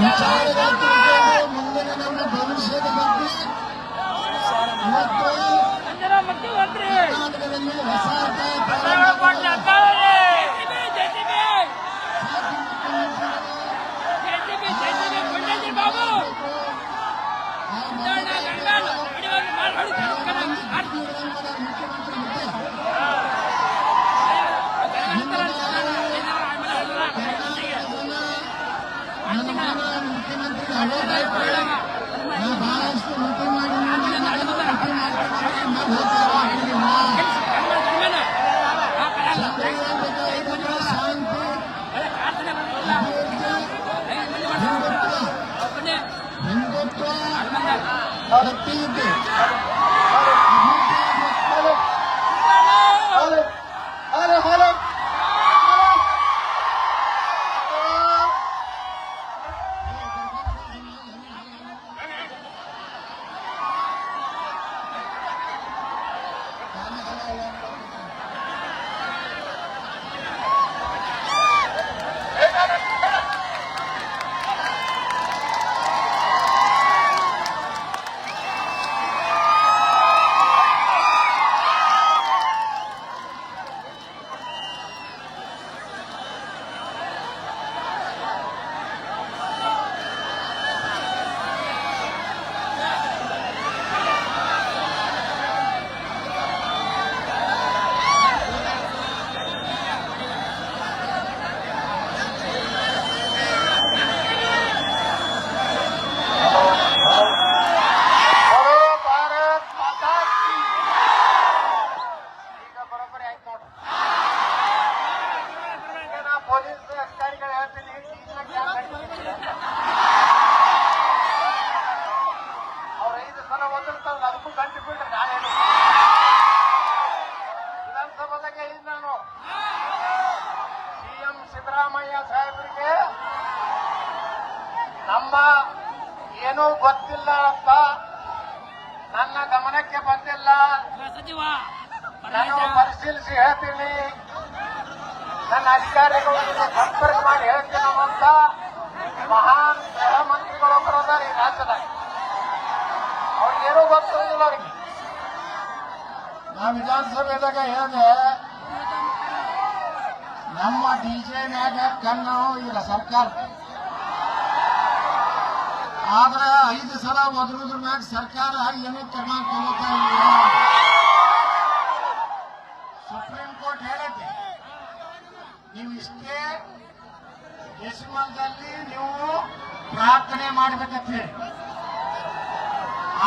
ವಿಚಾರಗಳು ತಿಳ್ಕೊಂಡು ಮುಂದಿನ ನಮ್ಮ ಭವಿಷ್ಯದ ಬಗ್ಗೆ ಇವತ್ತು ಕರ್ನಾಟಕದಲ್ಲಿ ಹೊಸ ಬಹಳಷ್ಟು ಊಟ ಮಾಡಿ ಶಾಂತಿ ಹಿಂದುತ್ವ ಶಕ್ತಿ ಇದೆ. ಸಿದ್ದರಾಮಯ್ಯ ಸಾಹೇಬರಿಗೆ ನಮ್ಮ ಏನೂ ಗೊತ್ತಿಲ್ಲ ಅಂತ ನನ್ನ ಗಮನಕ್ಕೆ ಬಂದಿಲ್ಲ, ನಾನು ಪರಿಶೀಲಿಸಿ ಹೇಳ್ತೀನಿ, ನನ್ನ ಅಧಿಕಾರಿಗಳಿಗೆ ಸಂಪರ್ಕ ಮಾಡಿ ಹೇಳ್ತೀನಿ ಅಂತ ಮಹಾನ್ ಗೃಹ ಮಂತ್ರಿಗಳೊಬ್ಬರು ಅದಾರ ಈ ರಾಜ್ಯದಾಗ. ಅವ್ರಿಗೇನೂ ಗೊತ್ತಿಲ್ಲ. ಅವ್ರಿಗೆ ನಾ ವಿಧಾನಸಭೆದಾಗ ಹೇಳಿದೆ, ನಮ್ಮ ಡಿಜೆ ಮ್ಯಾಗ ಕಣ್ಣು ಇಲ್ಲ ಸರ್ಕಾರ, ಆದ್ರೆ 5 ಸಲ ಒದರುದ್ರ ಮ್ಯಾಗ ಸರ್ಕಾರ ಏನೂ ಕ್ರಮ ತಗೋತಾ ಇಲ್ಲ. ಸುಪ್ರೀಂ ಕೋರ್ಟ್ ಹೇಳೈತೆ, ನೀವು ಇಷ್ಟೇ ಡೆಸಿಮಲ್ದಲ್ಲಿ ನೀವು ಪ್ರಾರ್ಥನೆ ಮಾಡ್ಬೇಕಂತ ಹೇಳಿ,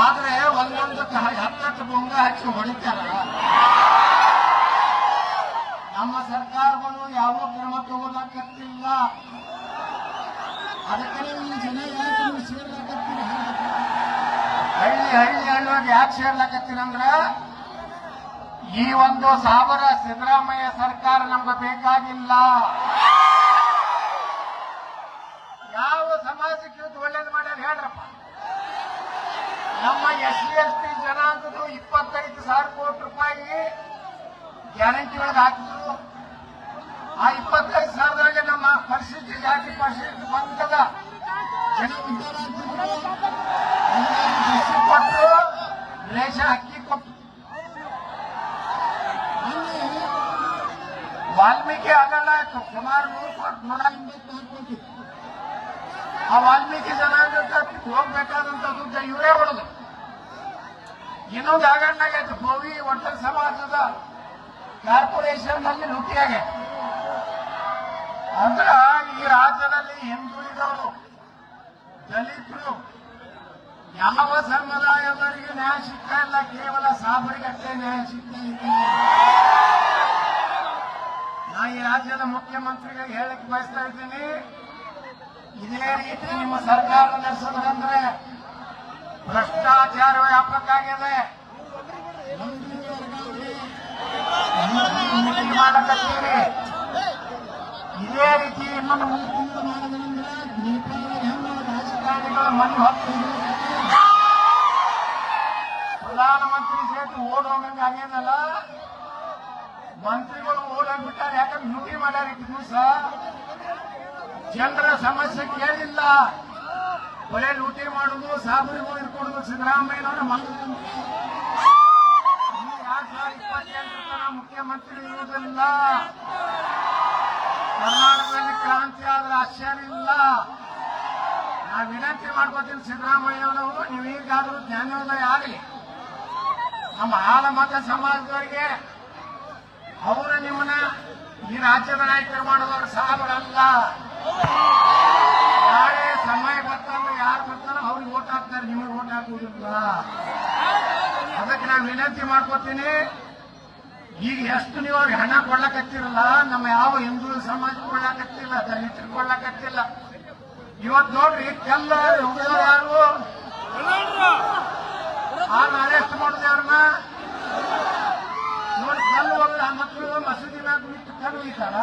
ಆದ್ರೆ ಒಂದೊಂದು 10 ಬೊಂಗ ಹಚ್ಚಿ ಹೊಡಿತಾರ. ನಮ್ಮ ಸರ್ಕಾರಗಳು ಯಾವ ಕ್ರಮ ತಗೋಲಾಕತ್ತಿಲ್ಲ. ಅದಕ್ಕೆ ಈ ಜನ ಯಾಕೆ ನೀವು ಸೇರ್ಲಾಕತ್ತೀರಿ? ಹಳ್ಳಿಯಾಗಿ ಯಾಕೆ ಸೇರ್ಲಾಕತ್ತೀರಂದ್ರ ಈ ಒಂದು ಸಾವಿರ ಸಿದ್ದರಾಮಯ್ಯ ಸರ್ಕಾರ ನಮ್ಗೆ ಬೇಕಾಗಿಲ್ಲ. ಯಾವ ಸಮಾಜಕ್ಕೆ ಒಳ್ಳೇದು ಮಾಡ್ಯಾರ ಹೇಳ್ರಪ್ಪ. ನಮ್ಮ SC ST ಜನಾಂಗದ್ದು 25,000 ಕೋಟಿ ರೂಪಾಯಿ ಗ್ಯಾರಂಟಿ ಒಳಗೆ ಹಾಕಿದ್ರು. ಆ 25,000 ನಮ್ಮ ಪರಿಸ್ಥಿತಿ ಜಾತಿ ಪರಿಸ್ಥಿತಿ ಬಂದದ ಜನ ಕೊಟ್ಟು ರೇಷನ್ ಅಕ್ಕಿ ಕೊಟ್ಟು ವಾಲ್ಮೀಕಿ ಆಗಲ್ಲ ಸುಮಾರು 180 ಕೋಟಿ. ಆ ವಾಲ್ಮೀಕಿ ಜನಾಂಗಕ್ಕೆ ಹೋಗ್ಬೇಕಾದಂತ ದುಡ್ಡು ಇವರೇ ಹೊಡೆದು. ಇನ್ನೊಂದು ಆಗಣ್ಣಾಗೈತೆ ಭೋವಿ ಒಟ್ಟ ಸಮಾಜದ ಕಾರ್ಪೊರೇಷನ್ ನಲ್ಲಿ ಲೂಟಿಯಾಗೆ. ಅಂದ್ರ ಈ ರಾಜ್ಯದಲ್ಲಿ ಹಿಂದುಳಿದವರು, ದಲಿತರು, ಯಾವ ಸಮುದಾಯದವರಿಗೆ ನ್ಯಾಯ ಸಿಗ್ತಾ ಇಲ್ಲ, ಕೇವಲ ಸಾಬರಿಗಟ್ಟೆ ನ್ಯಾಯ ಸಿಗ್ತಾ ಇದೆ. ನಾ ಈ ರಾಜ್ಯದ ಮುಖ್ಯಮಂತ್ರಿಗೆ ಹೇಳಕ್ಕೆ ಬಯಸ್ತಾ ಇದ್ದೀನಿ, ಇದೇ ರೀತಿ ನಿಮ್ಮ ಸರ್ಕಾರ ನಡೆಸೋದಂದ್ರೆ ಭ್ರಷ್ಟಾಚಾರ ವ್ಯಾಪಕ ಆಗಿದೆ. ಮಾಡಕತ್ತೀರಿ ಇದೇ ರೀತಿ ಇನ್ನೊಂದು ರಾಜಕಾರಣಿಗಳು ಮನೆ ಹೊತ್ತು ಪ್ರಧಾನಮಂತ್ರಿ ಸೇತು ಓಡೋಗಂಗೆ ಆಗ್ಯದಲ್ಲ. ಮಂತ್ರಿಗಳು ಓಡೋಗ್ಬಿಟ್ಟಾರೆ, ಯಾಕಂದ್ರೆ ಲೂಟಿ ಮಾಡ್ಯಾರ. ದಿವಸ ಜನರ ಸಮಸ್ಯೆ ಕೇಳಿಲ್ಲ. ಬರೇ ಲೂಟಿ ಮಾಡುದು ಸಾಬರಿಗೂ ಇಟ್ಕೊಡುದು ಸಿದ್ದರಾಮಯ್ಯನವರ ಮಕ್ಕಳು 2028 ತನ ಮುಖ್ಯಮಂತ್ರಿ ಇರುವುದಿಲ್ಲ. ಕರ್ನಾಟಕದಲ್ಲಿ ಕ್ರಾಂತಿ ಆದ್ರೆ ಆಶ್ಚರ್ಯ ಇಲ್ಲ. ನಾ ವಿನಂತಿ ಮಾಡ್ಕೋತೀನಿ ಸಿದ್ದರಾಮಯ್ಯನವರು, ನೀವೀಗಾದ್ರೂ ಜ್ಞಾನೋದಯ ಆಗಲಿ. ನಮ್ಮ ಆಲಮತ ಸಮಾಜದವರಿಗೆ ಅವರು ನಿಮ್ಮನ್ನ ಈ ರಾಜ್ಯದ ನಾಯಕರು ಮಾಡೋದವ್ರು ಸಾಬರಲ್ಲ. ನಾಳೆ ಸಮಯ ಬರ್ತಾರೋ ಯಾರು ಬರ್ತಾರೋ ಅವ್ರಿಗೆ ಓಟ್ ಹಾಕ್ತಾರೆ, ನಿಮಗೆ ಓಟ್ ಹಾಕುವುದಿಲ್ಲ. ಅದಕ್ಕೆ ನಾನು ವಿನಂತಿ ಮಾಡ್ಕೋತೀನಿ, ಈಗ ಎಷ್ಟು ನೀವು ಅವ್ರಿಗೆ ಹಣ ಕೊಡ್ಲಕತ್ತಿರಲ್ಲ, ನಮ್ಮ ಯಾವ ಹಿಂದೂ ಸಮಾಜ ಕೊಡ್ಲಕತ್ತಿಲ್ಲ, ದಲಿತರು ಕೊಡ್ಲಕತ್ತಿಲ್ಲ. ಇವತ್ತು ನೋಡ್ರಿ ಕೆಲ್ಲ ಹುಡುಗರು ಯಾರು ಅರೆಸ್ಟ್ ಮಾಡುದು ಅವ್ರನ್ನ ನೋಡಿ. ಕಲ್ಲು ಹೋಗಲ್ಲ ಮಕ್ಕಳು ಮಸೂದಿ ಮ್ಯಾಗ ಬಿಟ್ಟು ಕಲ್ಲು ಒಯ್ತಾರ,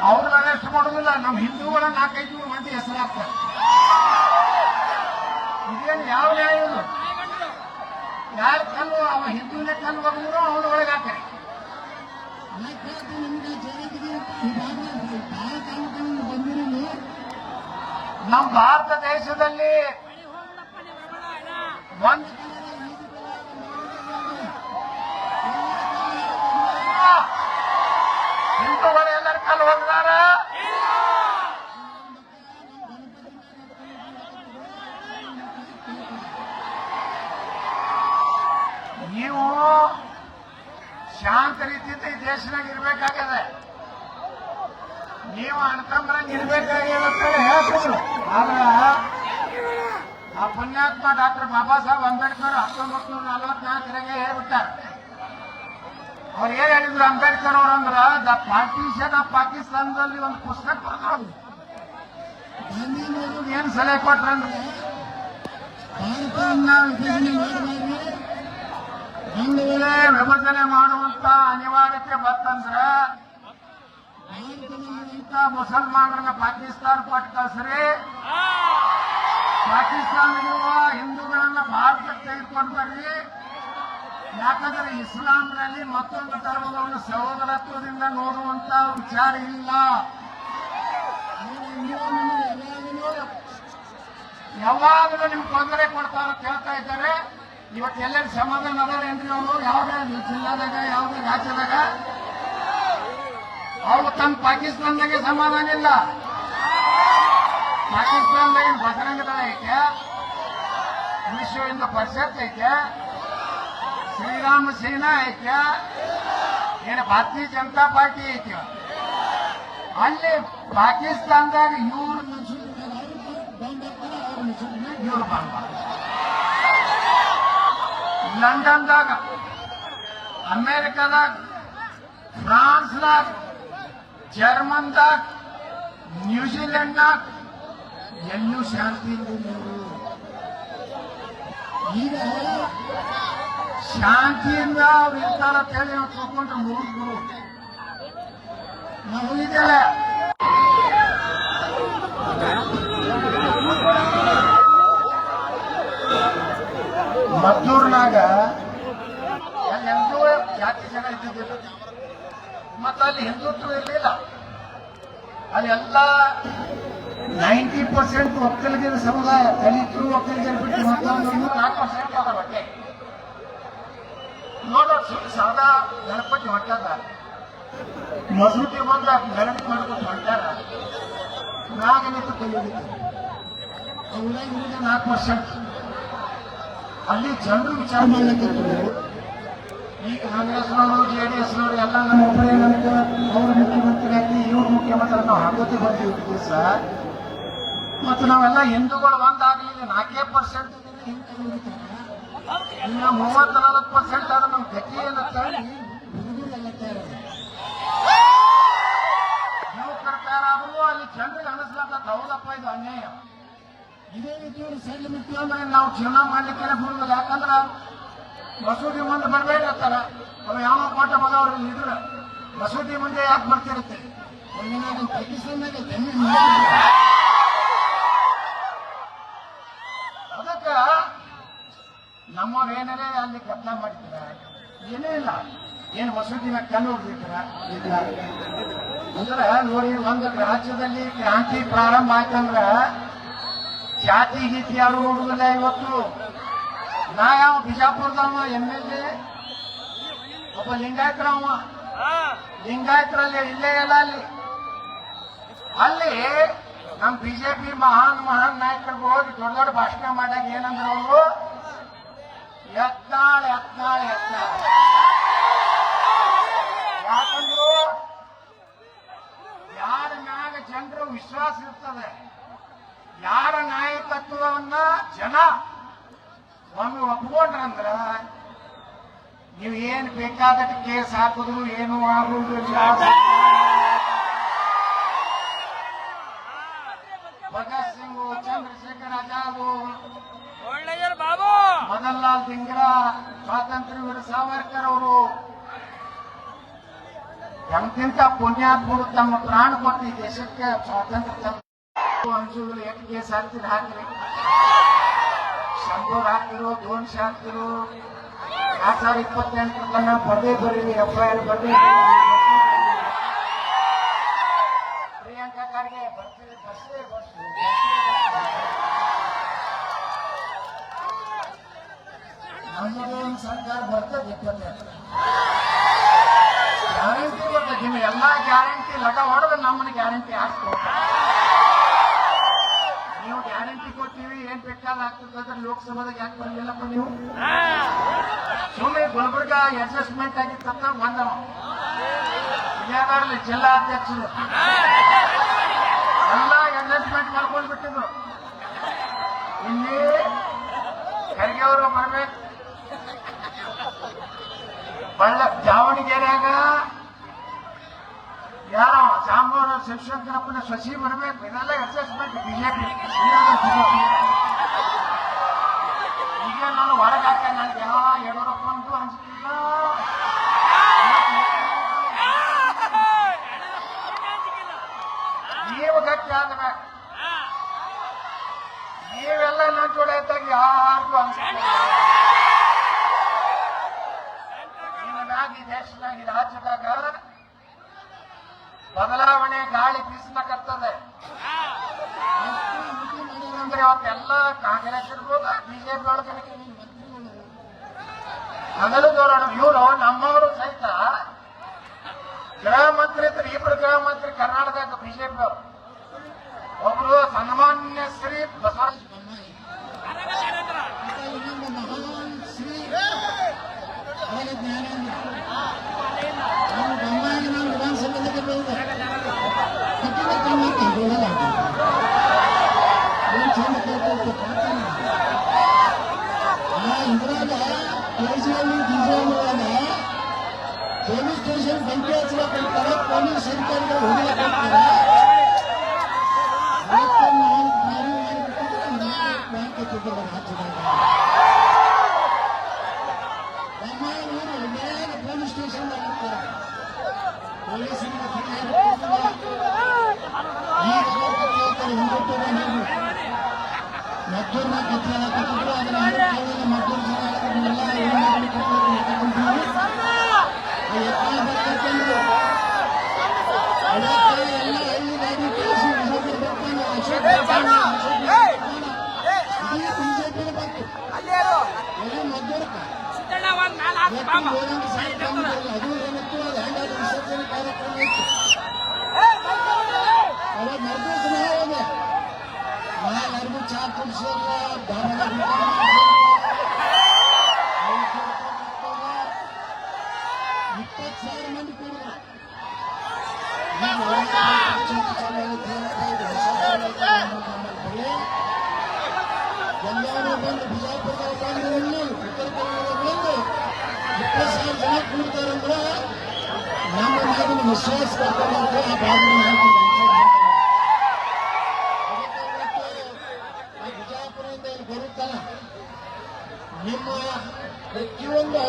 ಅವ್ರನ್ನ ಅರೆಸ್ಟ್ ಮಾಡುದಿಲ್ಲ. ನಮ್ಮ ಹಿಂದೂಗಳ 4-5 ಮಂದಿ ಹೆಸರಾಗ್ತಾರೆ. ಇದೇನು ಯಾವ ನ್ಯಾಯ ಇದು? ಯಾರು ಕಲ್ಲು ಅವ ಹಿಂದೂನೇ ಕಲ್ಲು ಹೋಗಿದ್ರು ಅವನ ಒಳಗೆ ಹಾಕ್ತಾರೆ. ನಮ್ಮ ಭಾರತ ದೇಶದಲ್ಲಿ ಒಂದು ಹಿಂದೂಗಳು ಎಲ್ಲರೂ ಕಲ್ಲು ಹೋಗಿದಾರ. ನೀವು ಶಾಂತ ರೀತಿಯಿಂದ ಈ ದೇಶನಾಗ ಇರ್ಬೇಕಾಗಿದೆ. ನೀವು ಅಣ್ತಂಬರಂಗ್ ಇರ್ಬೇಕಾಗಿರುತ್ತೆ ಹೇಳ್ತಿದ್ರು. ಆದ್ರ ಆ ಪುಣ್ಯಾತ್ಮ ಡಾಕ್ಟರ್ ಬಾಬಾ ಸಾಹೇಬ್ ಅಂಬೇಡ್ಕರ್ 1944 ಹೇಳ್ಬಿಟ್ಟಾರ. ಅವ್ರು ಏನ್ ಹೇಳಿದ್ರು ಅಂಬೇಡ್ಕರ್ ಅವ್ರಂದ್ರ ದ ಪಾರ್ಟಿಷನ್ ಆಫ್ ಪಾಕಿಸ್ತಾನದಲ್ಲಿ ಒಂದು ಪುಸ್ತಕ ಬರ್ತಾರೆ. ಏನ್ ಸಲಹೆ ಕೊಟ್ರಂದ್ರೆ ಭಾರತವನ್ನ ಹಿಂದೂಗಳೇ ವಿಭಜನೆ ಮಾಡುವಂತ ಅನಿವಾರ್ಯತೆ ಬರ್ತಂದ್ರ ಮುಸಲ್ಮಾನರನ್ನ ಪಾಕಿಸ್ತಾನ ಕೊಟ್ಟು ಕಳ್ಸ್ರಿ, ಪಾಕಿಸ್ತಾನದಲ್ಲಿರುವ ಹಿಂದೂಗಳನ್ನ ಭಾರತಕ್ಕೆ ತೆಗೆದುಕೊಂಡು ಬರ್ರಿ. ಯಾಕಂದ್ರೆ ಇಸ್ಲಾಂನಲ್ಲಿ ಮತ್ತೊಂದು ಧರ್ಮವನ್ನು ಸಹೋದರತ್ವದಿಂದ ನೋಡುವಂತ ವಿಚಾರ ಇಲ್ಲ. ಯಾವಾಗಲೂ ನಿಮ್ಗೆ ತೊಂದರೆ ಕೊಡ್ತಾರ ಕೇಳ್ತಾ ಇದ್ದಾರೆ. ಇವತ್ತು ಎಲ್ಲರೂ ಸಮಾಧಾನ ಅದಾರೇನ್ರಿ? ಅವರು ಯಾವ್ದೇ ಜಿಲ್ಲಾದಾಗ ಯಾವ್ದೇ ರಾಜ್ಯದಾಗ ಅವ್ರು ತಮ್ಮ ಪಾಕಿಸ್ತಾನದಾಗೆ ಸಮಾಧಾನ ಇಲ್ಲ. ಪಾಕಿಸ್ತಾನದಾಗ ಬಜರಂಗ ದಳ ಐತೆ, ವಿಶ್ವ ಹಿಂದೂ ಪರಿಷತ್ ಐತೆ, ಶ್ರೀರಾಮ ಸೇನಾ ಐತೆ, ಏನು ಭಾರತೀಯ ಜನತಾ ಪಾರ್ಟಿ ಐತೆ. ಅಲ್ಲಿ ಪಾಕಿಸ್ತಾನದಾಗ ಇವ್ರು ಬಂದ, ಲಂಡನ್ದಾಗ, ಅಮೇರಿಕಾದಾಗ, ಫ್ರಾನ್ಸ್ದಾಗ, ಜರ್ಮನ್ದಾಗ, ನ್ಯೂಜಿಲೆಂಡ್ನಾಗ ಎಲ್ಲೂ ಶಾಂತಿ ಇರಲಿಲ್ಲ. ಈಗ ಶಾಂತಿಯಿಂದ ಅವ್ರು ಇರ್ತಾರ ಅಂತ ಹೇಳಿ ನಾವು ತಿಳ್ಕೊಂಡ್ರೆ ಮುಗಿದ್ರು. ನಾವು ಇದೆಲ್ಲ ಮದ್ದೂರ್ನಾಗ ಅಲ್ಲೆಂದೂ ಜಾತಿ ಜನ ಇದ್ದಿದ್ದಿಲ್ಲ, ಮತ್ತು ಅಲ್ಲಿ ಹಿಂದುತ್ವ ಇರಲಿಲ್ಲ. ಅಲ್ಲೆಲ್ಲ 90% ಒಕ್ಕಲಿಗರ ಸಮುದಾಯ, ದಲಿತರು ಒಕ್ಕಲಿಗರು ಬಿಟ್ಟು ಮತ್ತೊಂದು 4% ಅದ ಹೊಟ್ಟೆ. ನೋಡೋ ಸಾದಾ ಗಣಪತಿ ಹೊಂಟಾರ, ಮಸೂತಿ ಬಂದ ಗಣಪತಿ ಮಾಡ್ಕೊಂಡು ಹೊಂಟಾರ, ನಾಗನಿತ್ತು ಕಲಿಯುತ್ತೆ. ಅವರಾಗಿರೋದು 4%. ಅಲ್ಲಿ ಜನರು ವಿಚಾರ ಮಾಡ್ಲಿಕ್ಕಿದ್ರು. ಈ ಕಾಂಗ್ರೆಸ್ನವರು JDSನವರು ಎಲ್ಲ ನಮ್ಮ ಒಬ್ಬರೇ ನಮ್ಗೆ ಅವ್ರು ಮುಖ್ಯಮಂತ್ರಿ ಆಗಿ ಇವ್ರು ಮುಖ್ಯಮಂತ್ರಿ ನಾವು ಹಾಕೋತಿ ಬಂದಿವಿ ದಿವಸ. ಮತ್ತು ನಾವೆಲ್ಲ ಹಿಂದೂಗಳು ಒಂದಾಗಲಿಲ್ಲ, 4% ಇನ್ನು 30-40% ಆದ್ರೆ ನಮ್ಮ ಗತಿ ಏನಂತ ಯುವಕರ ತಯಾರಾದ್ರು ಅಲ್ಲಿ ಜನರಿಗೆ ಅನಿಸ್ಲಾಕ ಹೌದಪ್ಪ ಇದು ಅನ್ಯಾಯ. ಇದೇ ರೀತಿ ಸೈಡ್ ಮಿಟ್ಟಿ ಅಂದ್ರೆ ನಾವು ಜೀವನ ಮಾಡ್ಲಿಕ್ಕೆ ಬರುವುದಿಲ್ಲ. ಯಾಕಂದ್ರ ಮಸೂದಿ ಮುಂದೆ ಬರ್ಬೇಕಂತಾರ, ಅವ ಯಾವ ಪಾಠ ಬದವ್ರು ಇದ್ರ ಮಸೂದಿ ಮುಂದೆ ಯಾಕೆ ಬರ್ತಿರುತ್ತೆ? ಅದಕ್ಕ ನಮ್ಮವ್ರು ಏನಾರೇ ಅಲ್ಲಿ ಕತ್ಲ ಮಾಡ್ತಾರ, ಏನೇ ಇಲ್ಲ. ಏನು ಮಸೂದಿ ಮ್ಯಾಗ ಕಲ್ಲು ಹೊಡೆದಿರ್ತಾರ ಇಲ್ಲ ಅಂದ್ರೆ ನೋಡಿ, ಒಂದು ರಾಜ್ಯದಲ್ಲಿ ಕ್ರಾಂತಿ ಪ್ರಾರಂಭ ಆಯ್ತಂದ್ರ ಜಾತಿ ಗೀತಿ ಯಾರು ನೋಡುವುದಿಲ್ಲ ಇವತ್ತು. ನಾ ಯಾವ ಬಿಜಾಪುರದವ MLA ಒಬ್ಬ ಲಿಂಗಾಯತರವ, ಲಿಂಗಾಯತರಲ್ಲಿ ಇಲ್ಲೇ ಇಲ್ಲ. ಅಲ್ಲಿ ನಮ್ ಬಿಜೆಪಿ ಮಹಾನ್ ನಾಯಕರಿಗೆ ಹೋಗಿ ದೊಡ್ಡ ದೊಡ್ಡ ಭಾಷಣ ಮಾಡಿದಾಗ ಏನಂದ್ರೆ ಅವರು ಯತ್ನಾಳ್ ಯತ್ನಾಳ್ ಯತ್ನಾಳ್. ಯಾಕಂದ್ರು ಯಾರ ಮ್ಯಾಗ ಜನರು ವಿಶ್ವಾಸ ಇರ್ತದೆ, ಯಾರ ನಾಯಕತ್ವವನ್ನ ಜನ ಒಮ್ಮೆ ಒಪ್ಕೊಂಡ್ರಂದ್ರ ನೀವು ಏನ್ ಬೇಕಾದಟ್ಟು ಕೇಸ್ ಹಾಕಿದ್ರು ಏನು ಆಗುವುದಿಲ್ಲ. ಭಗತ್ ಸಿಂಗ್, ಚಂದ್ರಶೇಖರ್ ಆಜಾದ್, ಮದನ್ ಲಾಲ್ ಧಿಂಗ್ರಾ, ಸ್ವಾತಂತ್ರ್ಯ ವೀರ ಸಾವರ್ಕರ್ ಅವರು ಎಂತಿಂತ ಪುಣ್ಯಾತ್ಮರು ತಮ್ಮ ಪ್ರಾಣ ಕೊಟ್ಟು ಈ ದೇಶಕ್ಕೆ ಸ್ವಾತಂತ್ರ್ಯ ಅನ್ಸುದ್ರು. ಎಷ್ಟು ಕೇಸ್ ಹಾಕ್ತಿರಿ ಹಾಕ್ರಿ, 100 ಹಾಕ್ತಿರು, 200 ಹಾಕ್ತಿರು, 2028 ತನ ಬರ್ದೇ ಬರೀರಿ, FIR ಬರ್ದೇ. ಪ್ರಿಯಾಂಕಾ ಖರ್ಗೆ ಬರ್ತೀರಿ, ಬಸ್ಸೇ ನಮ್ಮದು ಒಂದು ಸರ್ಕಾರ ಬರ್ತದೆ 28 ಗ್ಯಾರಂಟಿ ಬರ್ತದೆ. ನಿಮ್ಮ ಎಲ್ಲಾ ಗ್ಯಾರಂಟಿ ಲಟ ಹೊಡೆದ್ರೆ ನಮ್ಮನ್ನ ಗ್ಯಾರಂಟಿ ಹಾಕ್ತೋ. ನೀವು ಗ್ಯಾರಂಟಿ ಕೊಡ್ತೀವಿ ಏನ್ ಬೇಕಾದ ಆಗ್ತದೆ, ಲೋಕಸಭಾದಾಗ ಯಾಕೆ ಬರಲಿಲ್ಲಪ್ಪ ನೀವು? ಸುಮ್ಮನೆ ಗುಲ್ಬರ್ಗ ಅಡ್ಜಸ್ಟ್ಮೆಂಟ್ ಆಗಿತ್ತಂತ ಬಂದವ ಇಲ್ಲಿಯಾದಲ್ಲಿ ಜಿಲ್ಲಾಧ್ಯಕ್ಷರು ಎಲ್ಲ ಅಡ್ಜಸ್ಟ್ಮೆಂಟ್ ಮಾಡ್ಕೊಂಡು ಬಿಟ್ಟಿದ್ರು. ಇಲ್ಲಿ ಖರ್ಗೆ ಅವರು ಬರ್ಬೇಕು, ದಾವಣಗೆರೆಯಾಗ ಯಾರೋ ಜಾಮೂರು ಶಿವಶಂಕರಪ್ಪನ ಶಶಿ ಬರ್ಬೇಕು. ಇದೆಲ್ಲ ಅಡ್ಜಸ್ಟ್ಮೆಂಟ್ ಬಿಜೆಪಿ. ಈಗ ನಾನು ಹೊರಗೆ ಹಾಕ ನನಗೆ ಯಡಿಯೂರಪ್ಪ ಅಂತೂ ಅನ್ಸುತ್ತಿಲ್ಲ. ನೀವು ಗಟ್ಟಿ ಆದ್ಬೇಕು, ನೀವೆಲ್ಲ ನನ್ನ ಜೋಡಿ ಇದ್ದಾಗ ಯಾರಿಗೂ ಅನ್ಸುತ್ತಿಲ್ಲ. ಈ ದೇಶದಾಗ ಈ ರಾಜ್ಯದಾಗ ಬದಲಾವಣೆ ಗಾಳಿ ಬೀಸಲಕತ್ತದೆ. ಅಂದ್ರೆ ಅವತ್ತೆಲ್ಲ ಕಾಂಗ್ರೆಸ್ ಇರ್ಬೋದು, ಬಿಜೆಪಿ ಒಳಗೆ ಹಗಲು ದೋರಣ ಇವರು ನಮ್ಮವರು ಸಹಿತ ಗೃಹ ಮಂತ್ರಿ ಇದ್ರು. 2 ಗೃಹ ಮಂತ್ರಿ ಕರ್ನಾಟಕದ ಬಿಜೆಪಿ ಅವರು. ಒಬ್ರು ಸನ್ಮಾನ್ಯ ಶ್ರೀ ಬಸವರಾಜ ಬೊಮ್ಮಾಯಿ, ಶ್ರೀ ಜ್ಞಾನೇಂದ್ರ ಬೊಮ್ಮಾಯಿ ನಾನು ವಿಧಾನಸಭೆಗೆ ಬಂದೆ. ಇದ್ರಾಗ ಕೇಸಿಯಲ್ಲಿ ಡಿಸೈನ್ಗಳನ್ನ ಪೊಲೀಸ್ ಸ್ಟೇಷನ್ ಬೆಂಕಿ ಹಚ್ಚಲಕ್ಕೆ ಹೋಗ್ತಾರೆ, ಪೊಲೀಸ್ ಅಧಿಕಾರಿಗಳು ಹೊಡಿಲಕ್ಕೆ ಹೋಗ್ತಾರೆ. ಪೊಲೀಸ್ ಸ್ಟೇಷನ್ ಆಗಿರ್ತಾರೆ, ಪೊಲೀಸರಿಗೆ ಮದ್ದೂರ್ನ ಕತ್ತಿ ಹಾಕಿದ್ರು. ಅದನ್ನ ಮದ್ದೂರು ವಿಸರ್ಜನೆ ಕಾರ್ಯಕ್ರಮ ಇತ್ತು. ಯಾರಿಗೂ ಚಾ ಕುಡಿಸೋಲ್ಲ, 20,000 ಮಂದಿ ಕೂಡಿದ್ರು. ಎಲ್ಲರೂ ಬಂದು ಬಿಜಾಪುರದಾಗ ಬಂದು ಉತ್ತರ ಕನ್ನಡ ಬಂದು 20,000 ಜನ ಕೂಡ್ತಾರಂದ್ರೆ ನಮ್ಮ ಮಾತಿನ ವಿಶ್ವಾಸ ಕೊಡ್ತಾರಂತೆ. ಆ ಭಾಗವನ್ನು ಬಿಜಾಪುರದಿಂದ ಇಲ್ಲಿ ಬರುತ್ತಲ್ಲ, ನಿಮ್ಮ ಪ್ರತಿಯೊಂದು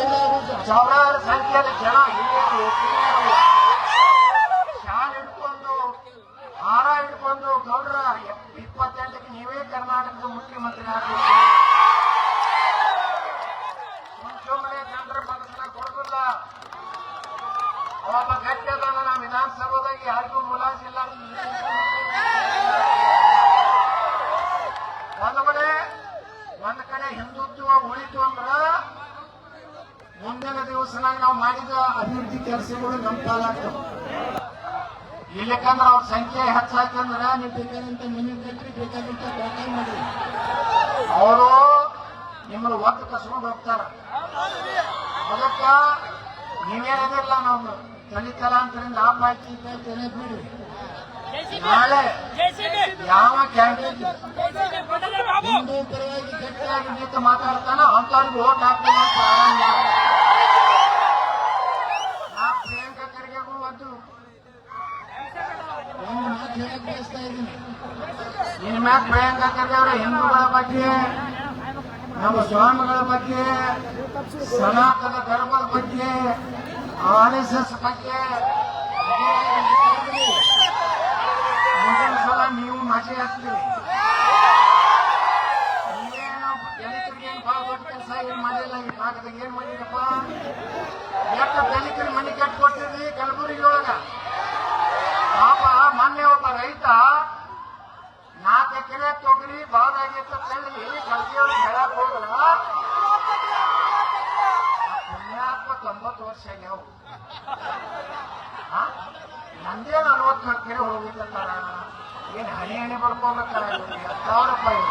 ಸಾವಿರಾರು ಸಂಖ್ಯೆಯಲ್ಲಿ ಜನ ಹಿರಿಯರು ಶಾಲೆ ಹಿಡ್ಕೊಂಡು ಹಾರ ಹಿಡ್ಕೊಂಡು ಗೌಡ್ರ 28ಕ್ಕೆ ನೀವೇ ಕರ್ನಾಟಕದ ಮುಖ್ಯಮಂತ್ರಿ ಆಗಬೇಕು. ಸುಮ್ಮನೆ ಜನರ ಮನಸ್ಸನ್ನ ಕೊಡುದಿಲ್ಲ. ಅವಾಗ ಗಟ್ಟಿ ಅದಾನ, ನಾ ವಿಧಾನಸಭಾದಾಗ ಯಾರಿಗೂ ಮುಲಾಜಿಲ್ಲ. ಬಂಧುಗಳೇ, ಒಂದ್ ಕಡೆ ಹಿಂದುತ್ವ ಉಳಿತು ಅಂದ್ರ ಮುಂದಿನ ದಿವಸನಾಗ ನಾವು ಮಾಡಿದ ಅಭಿವೃದ್ಧಿ ಕೆಲಸಗಳು ನಮ್ಮ ಪಾಲಾಗ್ತವೆ. ಇಲ್ಲಕ್ಕಂದ್ರೆ ಅವ್ರ ಸಂಖ್ಯೆ ಹೆಚ್ಚಾಯ್ತಂದ್ರೆ ನೀವು ಬೇಕಾದಂತ ಮನೆ ಕಟ್ಟಿ ಬೇಕಾದಂತ ಬ್ಯಾಟಿಂಗ್ ಮಾಡಿ ಅವರು ನಿಮ್ಮನ್ನು ಒತ್ತು ಕಸ್ಕೊಂಡು ಹೋಗ್ತಾರ. ಅದಕ್ಕ ನೀವೇನದಿಲ್ಲ ನಾವು ತಳಿತಲಾಂತರಿಂದ ಲಾಭ ಆಯ್ತು ತಲೆ ಬಿಡಿ. ನಾಳೆ ಯಾವ ಕ್ಯಾಂಡಿಡೇಟ್ ಹಿಂದೂ ಪರವಾಗಿ ಗಟ್ಟಿಯಾಗಿ ನಿಂತು ಮಾತಾಡ್ತಾನ ಅಂತವ್ರಿಗೆ ಓಟ್ ಹಾಕ್ತೀನಿ ಅಂತ ನಾ ಪ್ರಿಯಾಂಕಾ ಖರ್ಗೆಗೂ ಒಂದು ಮಾತು ಹೇಳಕ್ ಬಯಸ್ತಾ ಇದ್ದೀನಿ. ಇನ್ಮ್ಯಾಗ ಪ್ರಿಯಾಂಕಾ ಖರ್ಗೆ ಅವರ ಹಿಂದೂಗಳ ಬಗ್ಗೆ, ನಮ್ಮ ಸ್ವಾಮಿಗಳ ಬಗ್ಗೆ, ಸನಾತನ ಧರ್ಮದ ಬಗ್ಗೆ, RSS ಬಗ್ಗೆ ಮುಂದಿನ ಸಲ ನೀವು ಮಜೆ ಹಾಕ್ತೀರಿ. ನೀವೇನು ದಲಿತರಿಗೆ ಏನು ಭಾಳ ದೊಡ್ಡ ಕೆಲಸ ಏನು ಮಾಡಿಲ್ಲ. ಈ ಭಾಗದಾಗ ಏನ್ ಮಾಡಿರಪ್ಪ? ಎಷ್ಟು ದಲಿತರ ಮನೆ ಕಟ್ಕೊಟ್ಟಿದ್ರಿ ಕಲಬುರಗಿ ಒಳಗ. ಪಾಪ ಮೊನ್ನೆ ಒಬ್ಬ ರೈತ 4 ಎಕರೆ ತೊಗರಿ ಬಾದಾಗಿತ್ತ ತಳ್ಳಿ ಕಲ್ತಿಯವ್ರಿಗೆ ಹೇಳಕ್ ಹೋದ್ರ ಪುಣ್ಯಾತ್ಮ 90 ವರ್ಷ ಆಗ್ಯಾವ. ನಂದೇ 40 ಎಕರೆ ಹೋಗಿದ್ದಾರ. ಏನ್ ಹಣಿ ಹಣಿ ಬರ್ಕೋಬೇಕಾರ? 10,000 ರೂಪಾಯಿ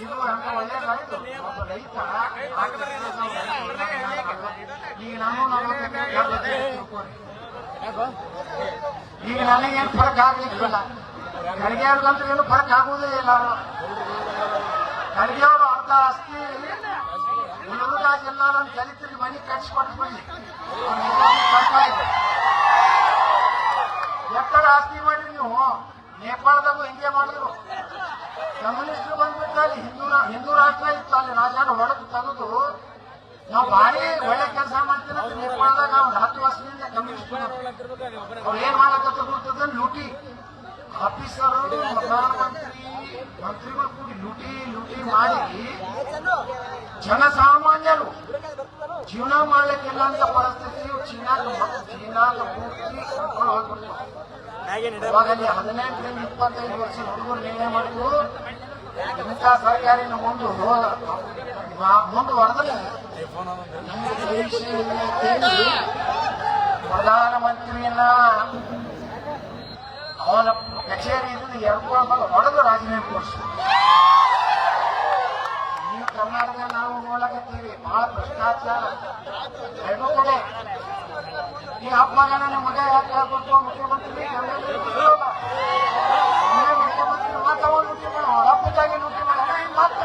ಇದು ಅಂತ ಒಳ್ಳೇದಾಯ್ತು. ಒಬ್ಬ ರೈತ ಈಗ ನಾವು 40 ಎಕರೆ ಈಗ ನನಗೇನು ಫರಕ್ ಆಗ್ಲಿಕ್ಕಿಲ್ಲ. ಖರ್ಗೆ ಅವ್ರಿಗಂತೂ ಏನು ಫರಕ್ ಆಗುವುದೇ ಇಲ್ಲ. ಖರ್ಗೆ ಅವರು ಅರ್ಧ ಆಸ್ತಿ ಉಳಿದ ಜಿಲ್ಲಾ ನನ್ನ ದಲಿತರಿಗೆ ಮನೆ ಕಟ್ಸಿಕೊಟ್ಟು ಬನ್ನಿ. ಎಷ್ಟರ ಆಸ್ತಿ ಮಾಡಿರಿ ನೀವು? ನೇಪಾಳದಾಗೂ ಹಿಂಗೆ ಮಾಡಿದ್ರು. ಕಮ್ಯುನಿಸ್ಟರು ಬಂದ್ಬಿಟ್ಟು ಅಲ್ಲಿ ಹಿಂದೂ ರಾಷ್ಟ್ರ ಇತ್ತು. ಅಲ್ಲಿ ರಾಜಾನ ಹೊಡೆದು ತೆಗೆದು ನಾವು ಭಾರಿ ಒಳ್ಳೆ ಕೆಲಸ ಮಾಡ್ತೀವಿ. ನೇಪಾಳದಾಗ ನಾವು 10 ವರ್ಷದಿಂದ ಕಮ್ಯುನಿಸ್ಟ್ ಅವ್ರು ಏನ್ ಮಾಡಕತ್ತ ಗೊತ್ತದ? ಲೂಟಿ ಆಫೀಸರು, ಪ್ರಧಾನಮಂತ್ರಿ, ಮಂತ್ರಿಗಳು ಕೂಡಿ ಲೂಟಿ ಮಾಡಿ ಜನಸಾಮಾನ್ಯರು ಜೀವನ ಮಾಡ್ಲಿಕ್ಕಿಲ್ಲ ಅಂತ ಪರಿಸ್ಥಿತಿ ಚೀನಾದ ಪೂರ್ತಿ ಕರ್ಕೊಂಡು ಹೋಗ್ಬಿಡ್ತು. ಇವಾಗ ಅಲ್ಲಿ 18ರಿಂದ 25 ವರ್ಷ ಹುಡುಗರು ನಿರ್ಣಯ ಮಾಡಿದ್ರು ಇಂಥ ಸರ್ಕಾರಿನ ಮುಂದುವರೆದ್ರೆ ನಮ್ಗೆ ಪರೀಕ್ಷೆ ಇಲ್ಲ ಅಂತೇಳಿ ಪ್ರಧಾನಮಂತ್ರಿಯನ್ನ ಅವನ ಕಚೇರಿ ಹೊಡೆದು ರಾಜೀನಾಮೆ ಕೊಡಿಸಿ. ನೀವು ಕರ್ನಾಟಕ ನಾವು ನೋಡಕತ್ತೀವಿ ಬಹಳ ಭ್ರಷ್ಟಾಚಾರ ಎರಡು ಕಡೆ. ಈ ಹಬ್ಬಗ ನನ್ನ ಮಗ ಯಾಕೆ ಹೇಳ್ಕೊಟ್ಟು ಮುಖ್ಯಮಂತ್ರಿ ಮುಖ್ಯಮಂತ್ರಿ ಮಾತಾಡೋದು ಲೂಟಿ ಮಾಡೋ ಹಬ್ಬದಾಗಿ ಲೂಟಿ ಮಾಡೋಣ. ಮತ್ತೆ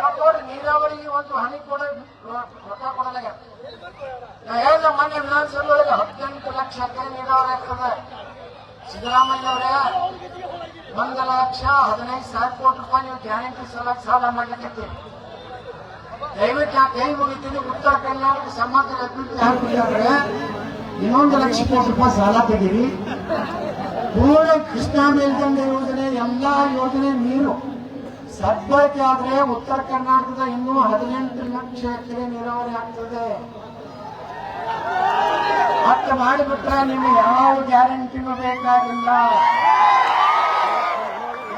ಇವತ್ತು ನೀರಾವರಿಗೆ ಒಂದು ಹನಿ ರೊಕ್ಕ ಕೊಡಲಾಗ. ನಾ ಹೇಳಿದ ಮೊನ್ನೆ ವಿಧಾನಸಭೆಯೊಳಗೆ 18 ಲಕ್ಷ ಎಕರೆ ನೀರಾವರಿ ಆಗ್ತದೆ. ಸಿದ್ದರಾಮಯ್ಯನವರೇ 1,15,000 ಕೋಟಿ ರೂಪಾಯಿ ನೀವು ಗ್ಯಾರಂಟಿ ಸಾಲ ಮಾಡ್ಲಿಕ್ಕೆ ದಯವಿಟ್ಟು ಆ ಕೈ ಮುಗಿತೀನಿ. ಉತ್ತರ ಕರ್ನಾಟಕ ಸಮಗ್ರ ಅಭಿವೃದ್ಧಿ ಆಗ್ಬೇಕಾದ್ರೆ 1 ಲಕ್ಷ ಕೋಟಿ ರೂಪಾಯಿ ಸಾಲ ತೆಗೀರಿ. ಪೂರ್ಣ ಕೃಷ್ಣಾ ಮೇಲ್ದಂಡೆ ಯೋಜನೆ ಎಲ್ಲಾ ಯೋಜನೆ ನೀರು ಸದ್ಬಳಕೆ ಆದ್ರೆ ಉತ್ತರ ಕರ್ನಾಟಕದ ಇನ್ನೂ 18 ಲಕ್ಷ ಎಕರೆ ನೀರಾವರಿ ಆಗ್ತದೆ. ಅಷ್ಟು ಮಾಡಿಬಿಟ್ರೆ ನಿಮಗೆ ಯಾವ ಗ್ಯಾರಂಟಿನೂ ಬೇಕಾಗಿಲ್ಲ.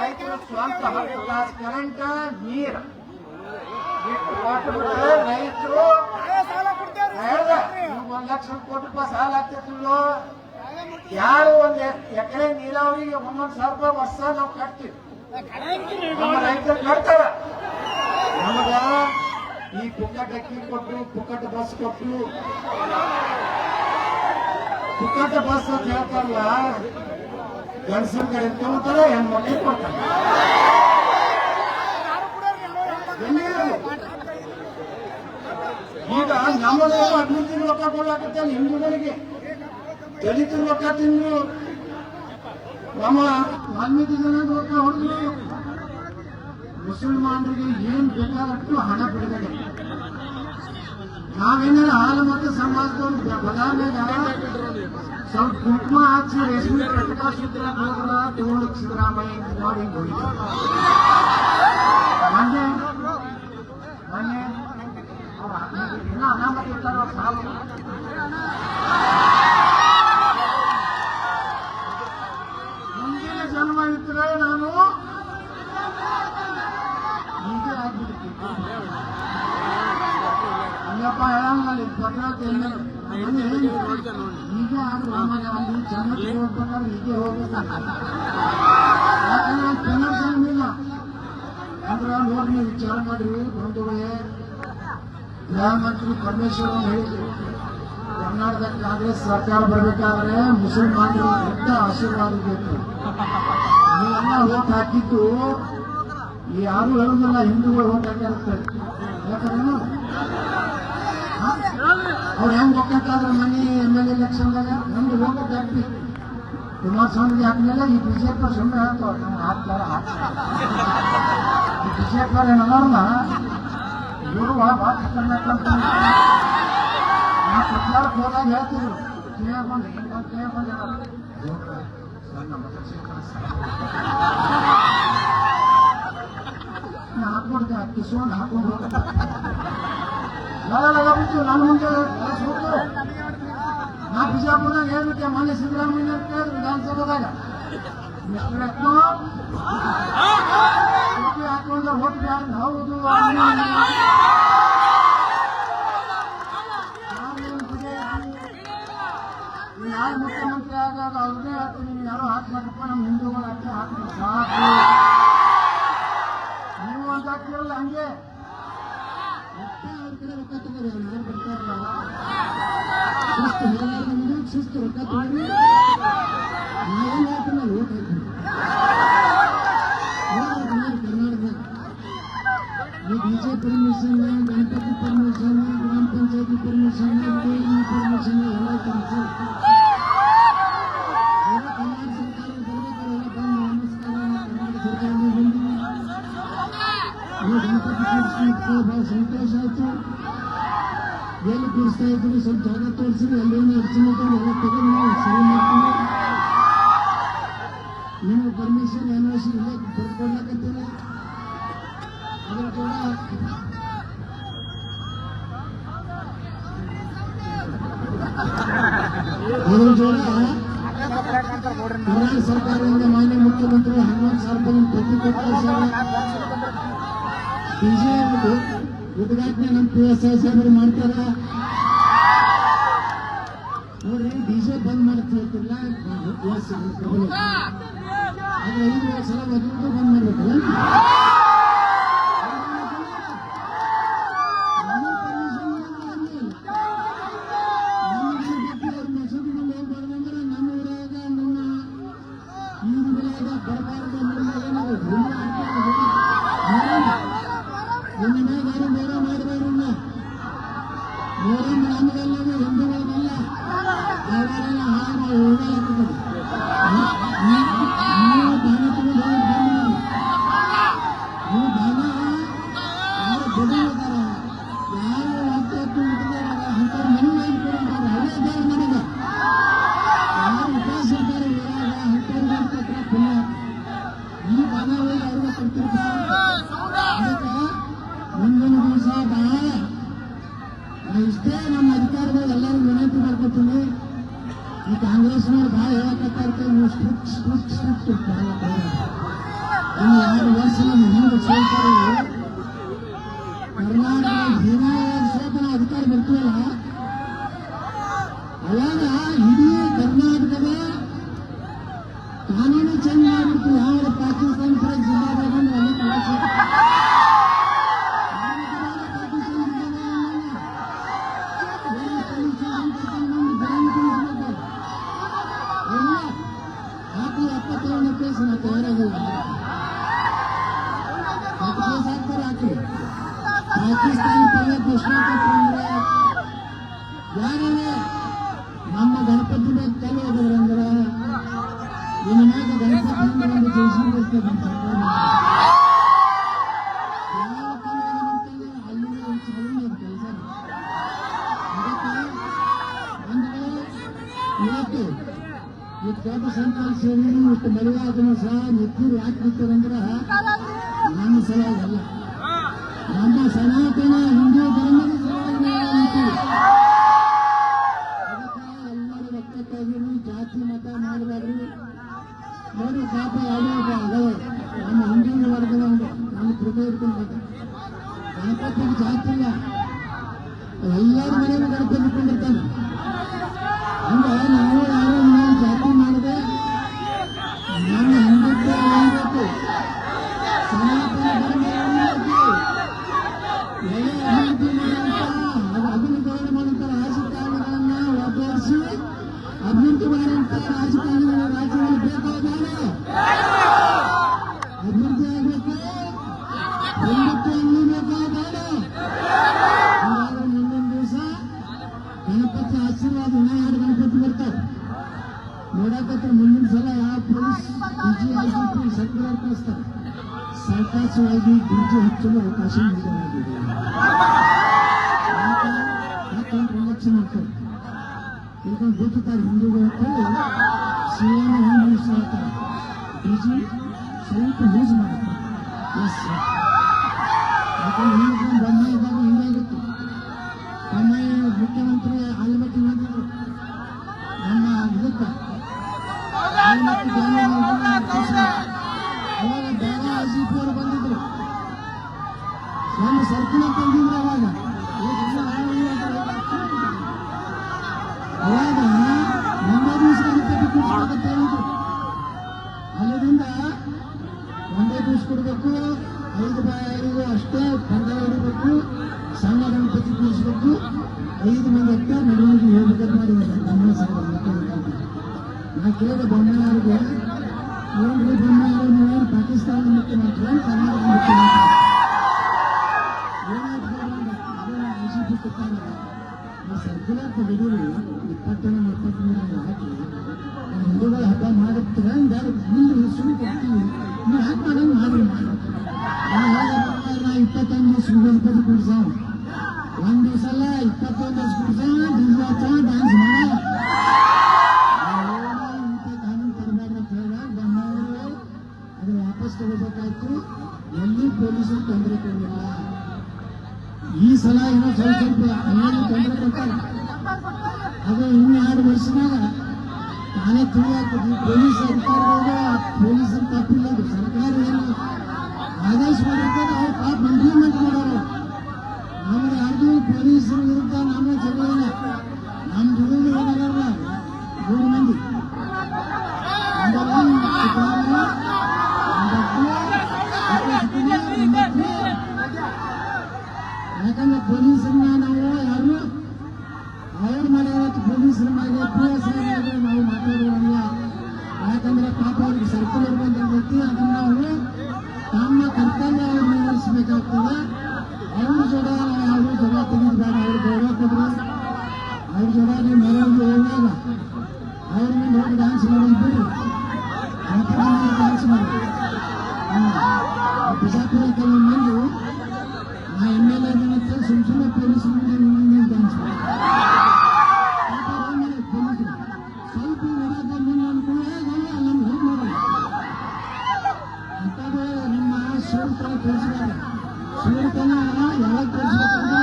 ರೈತರು ಸ್ವಂತ 10 ಗ್ಲಾಸ್ ಕರೆಂಟ್ ನೀರು ಇಟ್ಟು ಕೊಟ್ಟುಬಿಟ್ರೆ ರೈತರು 1 ಲಕ್ಷ ಕೋಟಿ ರೂಪಾಯಿ ಸಾಲ ಆಗ್ತಿತ್ತು. ಯಾರು 1 ಎಕರೆ ನೀರಾವರಿಗೆ 1,000 ರೂಪಾಯಿ ವರ್ಷ ನಾವು ಕಟ್ತೀವಿ. ನಮ್ಮ ರೈತರು ಕಟ್ತಾರ. ನಮಗ ಈ ಪುಕ್ಕಟ್ ಅಕ್ಕಿ ಕೊಟ್ಟು, ಪುಕ್ಕಟ್ ಬಸ್ ಕೊಟ್ಟು, ಪುಕ್ಕಟ್ ಬಸ್ ಅಂತ ಹೇಳ್ತಾರಲ್ಲ, ಗಂಡಸರ ಕಡೆ ತಗೋತಾರ, ಹೆಣ್ಮಕ್ಳಿಗೆ ಕೊಡ್ತಾರೆ. ಈಗ ನಮ್ಮದು ಅಭಿವೃದ್ಧಿ ರೊಕ್ಕ ಕೊಡ್ಲಾಕತ್ತಲ್ಲ ಹಿಂದೂಗಳಿಗೆ, ದಲಿತರು ರೊಕ್ಕ ತಿಂದು ನಮ್ಮ ವಾಲ್ಮೀಕಿ ಜನ ರೊಕ್ಕ ಹೊಡೆದ್ರು. ಮುಸಲ್ಮಾನರಿಗೆ ಏನ್ ಬೇಕಾದಷ್ಟು ಹಣ ಬಿಡುಗಡೆ. ನಾವೇನಾರ ಹಾಲು ಮತ್ತು ಸಮಾಜದವ್ರು ಬದಾಮ್ಯಾಗ ಸ್ವಲ್ಪ ಕುಂಕುಮ ಹಚ್ಚಿ ರೇಷ್ಮೆ ಕಟಕ ಸೂತ್ರ ಹೋದ್ರ ತೋಳಕ್ ಸಿದ್ದರಾಮಯ್ಯ ನೋಡಿ ಹೋಗಿದ್ರು. ಮೊನ್ನೆ ಇನ್ನೂ ಅನಾಮತಿ ಇರ್ತಾರ ಸಾಲ ಜನ್ಮ ಇದ್ರೆ ನಾನು ಹೀಗೆ ಆಗ್ಬಿಡ್ತೀನಿ. ಅಲ್ಲಪ್ಪ ಹೇಳಂಗಲ್ಲಿ ಪತ್ರ ಹೀಗೆ ಆದ್ರೆ ಅಲ್ಲಿ ಜನ್ಮಕ್ಕೆ ಹೋಗ್ಬೇಕಾದ್ರೆ ಹೀಗೆ ಹೋಗ್ಬೇಕು. ಯಾಕಂದ್ರೆ ಕನ್ನಡ ಇಲ್ಲ ಅಂದ್ರೆ ನೋಡಿ ನೀವು ವಿಚಾರ ಮಾಡ್ರಿ ಬಂಧುಗಳೇ. ಗೃಹ ಮಂತ್ರಿ ಪರಮೇಶ್ವರ್ ಹೇಳಿದ್ರು, ಕರ್ನಾಟಕದ ಕಾಂಗ್ರೆಸ್ ಸರ್ಕಾರ ಬರಬೇಕಾದ್ರೆ ಮುಸಲ್ಮಾನರು ದೊಡ್ಡ ಆಶೀರ್ವಾದ ಬೇಕು. ನೀವೆಲ್ಲ ಓಟ್ ಹಾಕಿದ್ದು ಯಾರು ಹೇಳುದಿಲ್ಲ, ಹಿಂದೂಗಳು ಓಟ್ ಹಾಕಿರ್ತಾರೆ. ಯಾಕಂದ್ರೆ ಅವ್ರು ಹೆಂಗ್ ಒಕ್ಕಟ್ಟಾದ್ರೆ ಮನೆ MLA ಎಲೆಕ್ಷನ್ದಾಗ ನಮ್ದು ಓಟ್ ಹಾಕಿ ಕುಮಾರಸ್ವಾಮಿಗೆ ಹಾಕಿದ್ಮೇಲೆ ಈ ಬಿಜೆಪಿ ಸುಮ್ಮನೆ ಹೇಳ್ತಾವ ನಮ್ಗೆ ಹಾಕ್ತಾರ ಈ ಬಿಜೆಪಿ ಏನಲ್ಲ ಇವರು ಭಾಳ ಕರ್ನಾಟಕ ಅಂತ ನಾ ಪ್ರಚಾರಕ್ಕೆ ಹೋದಾಗ ಹೇಳ್ತಿದ್ರು ಕೇಳ್ಬಂದು ಹಾಕ್ಬಿಡ್ತೆ ಕಿಸ್ಕೊಂಡು ಹಾಕೊಂಡು ಹೋಗ್ತಾರೆ. ಬಿಟ್ಟು ನನ್ನ ಮುಂದೆ ನಾ ಬಿಜಾಪುರದಾಗ ಹೇಳ್ಬಿಟ್ಟೆ ಮಾನ್ಯ ಸಿದ್ದರಾಮಯ್ಯ ಅಂತ ಹೇಳಿದ್ರು ವಿಧಾನಸಭಾದಾಗ ಮಿಸ್ಟರ್ ಯತ್ನಾಳ್ ಹಾಕೊಂಡ್ರೆ ಓಟ್ ಬ್ಯಾಂಕ್ ಹೌದು ಯಾರು ಮುಖ್ಯಮಂತ್ರಿ ಆಗಾಗ ಅವ್ರನ್ನೇ ಹೇಳ್ತೀನಿ, ನೀವು ಯಾರೋ ಹಾಕ್ಬೇಕಪ್ಪ ನಮ್ಮ ಹಿಂದೂಗಳು ಹಾಕಿ ಹಾಕ್ಬೇಕು ಸಾಕು. ನೀವು ಅಂತ ಹಾಕ್ತಿರಲ್ಲ ಹಂಗೆ ಅವ್ರ ಕಡೆ ರೊಕ್ಕ ತಗೋರಿ, ಅವ್ರು ಯಾರು ಬರ್ತಾರಲ್ಲ ಶಿಸ್ತು ಹೇಳೋದು ಶಿಸ್ತು ರೊಕ್ಕ ತಗೋರಿ. ನಾವೇನು ಹೇಳ್ತೀನಿ ಅಲ್ಲಿ ಓಟ್ ಹಾಕ್ತೀನಿ ಕರ್ನಾಟಕದಾಗ ಈ ಡಿಜೆ ಪರ್ಮಿಷನ್, ಗಣಪತಿ ಪರ್ಮಿಷನ್, ಗ್ರಾಮ ಪಂಚಾಯತಿ ಪರ್ಮಿಷನ್, ಪರ್ಮಿಷನ್ ಎಲ್ಲ ಪರ್ಮಿಷನ್ ಕರ್ನಾಟಕ ಸರ್ಕಾರ ಬರ್ಬೇಕಾರೆಲ್ಲ ಬಂದು ನಮಸ್ಕಾರ ಕರ್ನಾಟಕ ಸರ್ಕಾರ ಬಂದಿವಿ. ಗಣಪತಿ ಕೂರಿಸ್ಲಿಕ್ಕೆ ಬಹಳ ಸಂತೋಷ ಆಯ್ತು. ಎಲ್ಲಿ ಕೂರಿಸ್ತಾ ಇದ್ರು ಸ್ವಲ್ಪ ಜಾಗ ತೋರಿಸಿದ್ರು, ಅಲ್ಲೇನು ಅರ್ಚನೆ ಎಲ್ಲ ತಗೊಂಡು ನಾವು ಸರಿ ಮಾಡ್ತೀವಿ. ನಿಮ್ಮ ಪರ್ಮಿಷನ್ ಎನ್ಒಸಿ ಇಲ್ಲೇ ಬರ್ಕೊಡ್ಲಕತ್ತೀನಿ. ಅದ್ರ ಕೂಡ ಕರ್ನಾಟಕ ಸರ್ಕಾರದಿಂದ ಮಾನ್ಯ ಮುಖ್ಯಮಂತ್ರಿ 11,000 ರೂಪಾಯಿ ಪ್ರತಿ ಕೊಟ್ಟು ಡಿಜೆ ಉದ್ಘಾಟನೆ ನಮ್ಮ PSI ಸಾಹೇಬರು ಮಾಡ್ತಾರ ನೋಡ್ರಿ. ಡಿಜೆ ಬಂದ್ ಮಾಡ್ತಿರ್ತಿಲ್ಲ ಆದ್ರೆ 5 ಸಲ ಮೊದಲು ಬಂದ್ ಮಾಡ್ಬೇಕಲ್ಲ. ಮುಂದಿನ ದಿವಸ ಇಷ್ಟೇ ನಮ್ಮ ಅಧಿಕಾರಿಗಳು ಎಲ್ಲರೂ ವಿನಂತಿ ಮಾಡ್ಕೊತೀನಿ. ಈ ಕಾಂಗ್ರೆಸ್ನವ್ರು ಭಾಳ ಹೇಳಕತ್ತಾ ಇರ್ತಾರೆ, ನೀವು ಸ್ಟ್ರಿಕ್ಟ್ ಇನ್ನು 2 ವರ್ಷ ನಮ್ಮ ಹಿಂದೆ ಸೋಲ್ತಾರೆ. ಕರ್ನಾಟಕ ಹೀನಾಯ ಸೋತನ ಅಧಿಕಾರ ಬರ್ತೀವಲ್ಲ, ಅವಾಗ ಇಡೀ ಕರ್ನಾಟಕದ ಕಾನೂನು ಚೇಂಜ್ ಮಾಡ್ಬಿಡ್ತೀವಿ. ಯಾವ ಪಾಕಿಸ್ತಾನ ಕಡೆ ಜಿಲ್ಲಾದಾಗ ಹಾಕಿ 77 ಕೇಸ್ ನಾ ತಯಾರಾಗಿಲ್ಲ. 10 ಕೇಸ್ ಹಾಕ್ತಾರೆ ಹಾಕಿ. ಪಾಕಿಸ್ತಾನ ಪರ ಘೋಷಣೆ ಕೊಟ್ಟರೆ ಯಾರೇ ನಮ್ಮ ಗಣಪತಿ ಮೇಲೆ ಕಲ್ಲು ಹೋಗೋದ್ರಂದ್ರೆ ಇನ್ನ ಮ್ಯಾಗ ಗಣಪತಿ ಒಂದು ಜೋಶಿ ಬರ್ತದೆ ನಮ್ಮ ಸರ್ಕಾರ. ಯಾವ ಕಲ್ಲು ಅಲ್ಲಿ ಚಾಲೂ ಕೆಲಸ. ಅದಕ್ಕೆ ಇವತ್ತು ದೊಡ್ಡ ಸಂಖ್ಯೆ ಸೇರಿ ಇವತ್ತು ಮದುವೆ ಆದ್ರೂ ಸಹ ನೆತ್ತಿರು ಯಾಕೆ ಬಿಡ್ತಾರಂದ್ರೆ ನಮ್ಮ ಸಲುವಾಗಲ್ಲ, ನಮ್ಮ ಸನಾತನ ಹಿಂದೂ ಧರ್ಮದ ಸಲುವಾಗಿ ನಿಂತೀವಿ. ಅದಕ್ಕೆ ಎಲ್ಲರೂ ಒಕ್ಕಟ್ಟಾಗಿರಿ, ಜಾತಿ ಮತ ಮಾಡಬೇಡ್ರಿ. ನೋಡಿ ಪಾಪ ಯಾವುದೋ ನಮ್ಮ ಹಿಂದಿನ ವರ್ಗದ ನಮ್ಮ ಕೃಪೆ ಇಟ್ಕೊಂಡು ಗಣಪತಿಗೆ ಜಾತಿ ಇಲ್ಲ, ಎಲ್ಲರ ಮನೆಯೂ ಗಣಪತಿ ಇಟ್ಕೊಂಡಿರ್ತಾನೆ. ಅಂದ್ರೆ ನಾವು ಯಾರೋ ನಾವು ಜಾತಿ ಮಾಡಿದೆ ನಮ್ಮ ಹಿಂದುತ್ವ ಉಳಿಬೇಕು, ಸನಾತನ ಧರ್ಮ ಉಳಿಬೇಕು, ಒಳ್ಳೆಯ ಅಭಿವೃದ್ಧಿ ಮಾಡುವಂತ ಅಭಿವೃದ್ಧಿ ಮಾಡುವಂತ ರಾಜಕಾರಣಿಗಳನ್ನ ಒಗ್ಗೂಡಿಸಿ ಅಭಿವೃದ್ಧಿ ಮಾಡುವಂತ ರಾಜಕಾರಣಿಗಳ ರಾಜ್ಯದಲ್ಲಿ ಬೇಕಾದಾಗ ಅಭಿವೃದ್ಧಿ ಆಗಬೇಕು, ಹಿಂದುತ್ವ ಉಳಿಬೇಕಾದಾಗ ಮುಂದಿನ ದಿವಸ ಗಣಪತಿ ಆಶೀರ್ವಾದ ಎರಡು ಗಣಪತಿ ಬರ್ತಾವೆ ನೋಡಕತ್ರ. ಮುಂದಿನ ಸಲ ಯಾವ ಪೊಲೀಸ್ ಡಿಜಿ ಐಜಿಪಿ ಸರ್ಕಾರ ಕಳಿಸ್ತಾರೆ, ಸರ್ಕಾರವಾಗಿ ಡಿಜಿ ಹಚ್ಚಲು ಅವಕಾಶ ನೀಡಲಾಗಿದೆ. ಯಾಕಂದ್ರೆ ಎಲೆಕ್ಷನ್ ಆಗ್ತದೆ, ಈಗ ಗೊತ್ತುತ್ತಾರೆ ಹಿಂದೂಗಳು ಸಿಎಂ ಹೆಂಗ್ ಯೂಸ್ ಮಾಡ್ತಾರೆ, ಡಿಜಿ ಸ್ವಲ್ಪ ಯೂಸ್ ಮಾಡ್ತಾರೆ. ಎಸ್ ಯಾಕಂದ್ರೆ ಹಿಂದೂ ಬೊಮ್ಮೆ ಇದ್ದಾಗ ಹಿಂಗಾಗಿತ್ತು. ಬೊಮ್ಮೆ ಮುಖ್ಯಮಂತ್ರಿ ಆಲ್ಮಟ್ಟಿ ಮಾಡಿದ್ರು ನಮ್ಮ ಇದಕ್ಕೆ ಆಲ್ಮಟ್ಟಿ ಅವಾಗ ಬೇರೆ ಐಜಿಪಿ ಅವರು ಬಂದಿದ್ರು, ಒಂದು ಸರ್ಕಲ್ ತಂದಿದ್ರು. ಅವಾಗ ಅವಾಗ ಒಂದೇ ದಿವಸ ಗಣಪತಿ ಕೂಡಿಸ್ಬೇಕಂತ ಹೇಳಿದ್ರು. ಅಲ್ಲಿಂದ ಒಂದೇ ದಿವಸ ಕೊಡಬೇಕು, 5x5 ಅಷ್ಟೇ ಪಂದ್ಯ ಹೊಡಿಬೇಕು, ಸಣ್ಣ ಗಣಪತಿ ಕೂಡಿಸ್ಬೇಕು, 5 ಮಂದಿ ಅಷ್ಟೇ ಮೆರವಣಿಗೆ ಹೋಗ್ಬೇಕಂತ ಮಾಡಿದ್ದಾರೆ ನಮ್ಮ ಸಂಘ. ನಾ ಕೇಳಿದೆ ಬೊಮ್ಮೆಯವರಿಗೆ, ಏನ್ರಿ ಬೊಮ್ಮೆಯವರು ನೀವೇನು ಪಾಕಿಸ್ತಾನದ ಮುಖ್ಯಮಂತ್ರಿ ಕರ್ನಾಟಕ ಮುಖ್ಯಮಂತ್ರಿ ಏನಾಯ್ತು ಐಜಿಪಿ ಕೊಟ್ಟಾಗ ಸರ್ಕ್ಯುಲರ್ ತೆಗೆದಿರಿ 20-23 ಹಾಕಿ ಹಿಂದೂಗಳ ಹಬ್ಬ ಮಾಡುತ್ತೀರ ಮುಂದೆ ಸುಮ್ಮನೆ ಕೊಡ್ತೀವಿ, ನೀವು ಯಾಕೆ ಮಾಡೋದು ಮಾಡ್ರಿ ಮಾಡಿ. ನಾ 25 ದಿವಸ ಗಣಪತಿ ಕೂಡ್ಸಾವ, ಒಂದ್ ದಿವಸ ಅಲ್ಲ 21 ದಿವಸ ಕೂಡ್ಸಾವ, ಡಿಜೆ ಹಚ್ಚ ಡ್ಯಾನ್ಸ್ ಮಾಡ. ಇಂಥ ಕಾನೂನು ತರಬೇಡ ಅಂತ ಹೇಳಿದಾಗ ಬೊಮ್ಮೆಯವರು ಅದು ವಾಪಸ್ ತಗೋಬೇಕಾಯ್ತು. ಎಲ್ಲಿ ಪೊಲೀಸರು ತೊಂದರೆ ಕೊಡಲಿಲ್ಲ. ಈ ಸಲ ಏನೋ ಸ್ವಲ್ಪ ಅನೇಕ ತೊಂದರೆ ಕೊಡ್ತಾರೆ. ಅದು ಇನ್ನು 2 ವರ್ಷನಾಗ ನಾನೇ ತಿಳಿಯಾಗ್ತದೆ. ಪೊಲೀಸ್ ಅಧಿಕಾರಿಗಳು ಪೊಲೀಸರ ತಪ್ಪಿಲ್ಲ, ಸರ್ಕಾರ ಏನು ಆದೇಶ ಮಾಡಿರ್ತದೆ ಅವ್ರು ಪಾಪ ಇಂಪ್ಲಿಮೆಂಟ್ ಮಾಡೋರು. ನಮ್ಗೆ ಯಾರ್ದು ಪೊಲೀಸರ ವಿರುದ್ಧ ನಮ್ಮ ಜಗಳ ಇಲ್ಲ, ನಮ್ಮ ವಿರುದ್ಧ ಏನಾಗಲ್ಲ. 3 ಮಂದಿ ಯಾಕಂದ್ರೆ ಪೊಲೀಸರನ್ನ ನಾವು ಯಾರು ಅವ್ರು ಮಾಡಿರೋದು ಪೊಲೀಸರ ಮೇಲೆ PS ನಾವು ಮಾತಾಡುವಂಗಿಲ್ಲ. ಯಾಕಂದ್ರೆ ಪಾಪ ಅವ್ರಿಗೆ ಸರ್ಕುಲರ್ ಬಂದಿರ್ತೈತಿ, ಅದನ್ನ ನಾವು ನಮ್ಮ ಕರ್ತವ್ಯ ಅವ್ರು ನಿರ್ವಹಿಸಬೇಕಾಗ್ತದೆ. ಅವ್ರ ಜೊತೆ ನಾವು ಯಾರು ಜಗಳ ತೆಗಿದ್ಬೇಡ, ಅವ್ರು ಗೌರವ ಕೊಡ್ರಿ. ಅವ್ರ ಜೊತೆ ನೀವು ಮೆರವಣಿಗೆ ಹೋಗುವಾಗ ಅವ್ರ ಮುಂದೆ ಹೋಗಿ ಡ್ಯಾನ್ಸ್ ಮಾಡೋದು ಬಿಡ್ರಿ, ಡ್ಯಾನ್ಸ್ ಮಾಡಿ. ಬಿಜಾಪುರ ಕೆಲವು ಮಂದಿ ನಾ MLA ಏನಂತ ಸುಮ್ಮನೆ ಪೊಲೀಸ್ ಮುಂದೆ ಡ್ಯಾನ್ಸ್ ಮಾಡಿ ಪೊಲೀಸರು ಸ್ವಲ್ಪ ವಿರೋಧದಲ್ಲಿ ಅನ್ಕೊಳ್ಳಿ ನಮ್ಗೆ ಹೋಗಿ ನೋಡೋಣ ಅಂಥದ್ದು. ನಿಮ್ಮ ಶಿವತನ ತೋರಿಸಿದಾಗ ಶಿವತನ ಯಾವಾಗ ತೋರಿಸ್ಬೇಕಂದ್ರೆ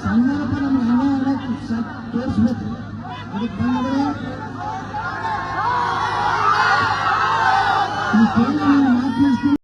ಸಂದರ್ಭ ನಮ್ಗೆ ಹೆಂಗೆ ತೋರಿಸ್ಬೇಕು. ಅದಕ್ಕೆ ಬಂದರೆ ಈ ಕೇಳಿ ಮಾತು